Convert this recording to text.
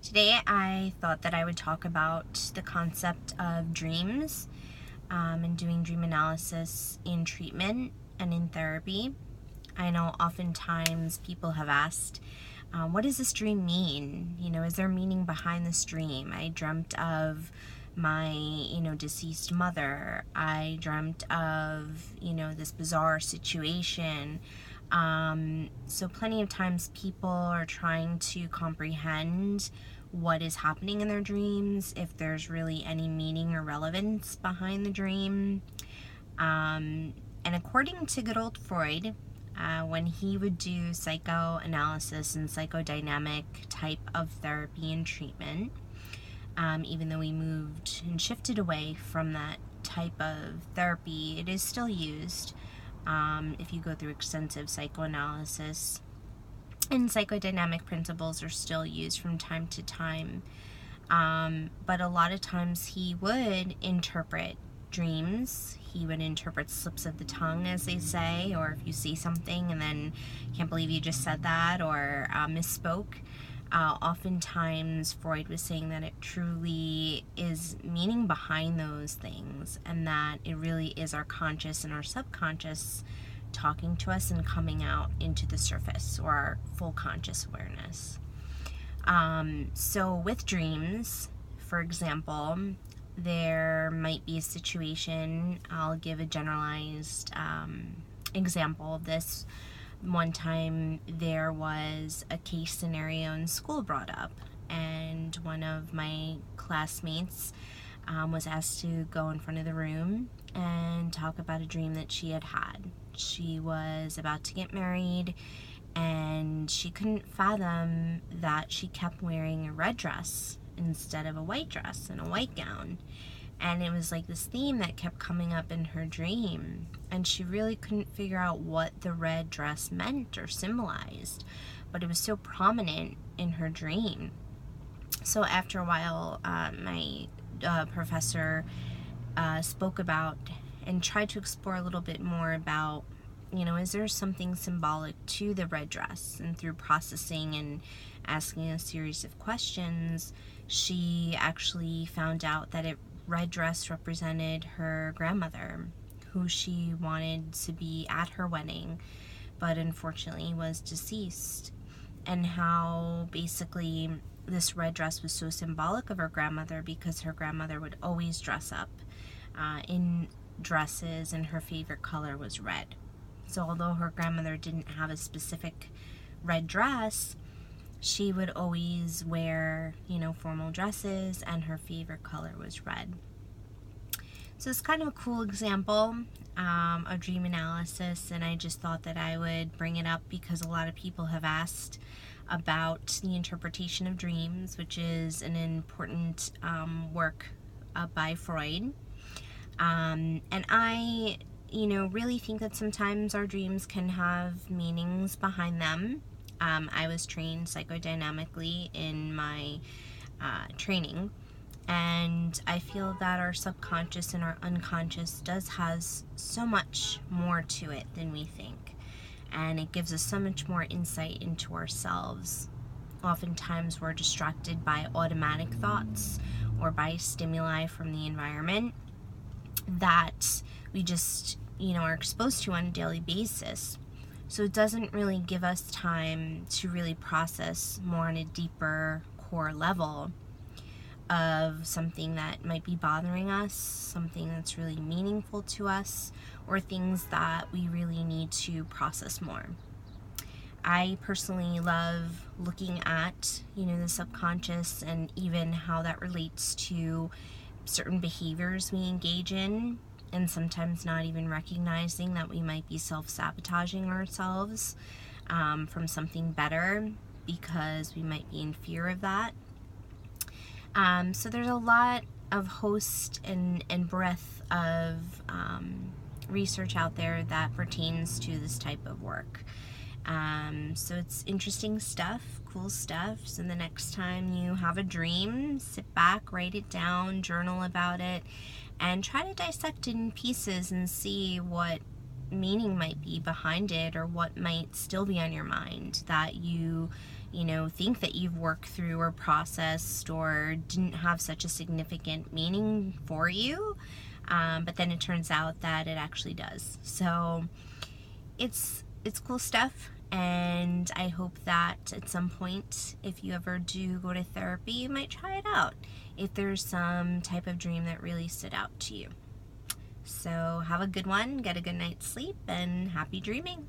Today I thought that I would talk about the concept of dreams and doing dream analysis in treatment and in therapy. I know oftentimes people have asked, what does this dream mean? Is there meaning behind this dream? I dreamt of my, deceased mother. I dreamt of, this bizarre situation. So plenty of times people are trying to comprehend what is happening in their dreams, if there's really any meaning or relevance behind the dream. And according to good old Freud, when he would do psychoanalysis and psychodynamic type of therapy and treatment, even though we moved and shifted away from that type of therapy, it is still used if you go through extensive psychoanalysis. And psychodynamic principles are still used from time to time. But a lot of times he would interpret dreams. He would interpret slips of the tongue, as they say, or if you see something and then can't believe you just said that or misspoke. Oftentimes Freud was saying that it truly is meaning behind those things, and that it really is our conscious and our subconscious talking to us and coming out into the surface, or our full conscious awareness. So with dreams, for example, there might be a situation. I'll give a generalized example of this. One time there was a case scenario in school brought up, and one of my classmates was asked to go in front of the room and talk about a dream that she had had. She was about to get married, and she couldn't fathom that she kept wearing a red dress instead of a white dress and a white gown. And it was like this theme that kept coming up in her dream, and she really couldn't figure out what the red dress meant or symbolized, but it was so prominent in her dream. So after a while, my professor spoke about and tried to explore a little bit more about, is there something symbolic to the red dress? And through processing and asking a series of questions, she actually found out that red dress represented her grandmother, who she wanted to be at her wedding, but unfortunately was deceased. And how basically this red dress was so symbolic of her grandmother, because her grandmother would always dress up in dresses, and her favorite color was red. So although her grandmother didn't have a specific red dress, she would always wear, formal dresses, and her favorite color was red. So it's kind of a cool example of dream analysis, and I just thought that I would bring it up because a lot of people have asked about the interpretation of dreams, which is an important work by Freud. And I, really think that sometimes our dreams can have meanings behind them. I was trained psychodynamically in my training, and I feel that our subconscious and our unconscious has so much more to it than we think, and it gives us so much more insight into ourselves. Oftentimes we're distracted by automatic thoughts or by stimuli from the environment that we just, are exposed to on a daily basis. So it doesn't really give us time to really process more on a deeper core level of something that might be bothering us, something that's really meaningful to us, or things that we really need to process more. I personally love looking at, the subconscious, and even how that relates to certain behaviors we engage in, and sometimes not even recognizing that we might be self-sabotaging ourselves from something better, because we might be in fear of that. So there's a lot of host and breadth of research out there that pertains to this type of work. So it's interesting stuff, cool stuff. So the next time you have a dream, sit back, write it down, journal about it, and try to dissect it in pieces and see what meaning might be behind it, or what might still be on your mind that you think that you've worked through or processed or didn't have such a significant meaning for you. But then it turns out that it actually does. So it's cool stuff. And I hope that at some point, if you ever do go to therapy, you might try it out if there's some type of dream that really stood out to you. So have a good one, get a good night's sleep, and happy dreaming.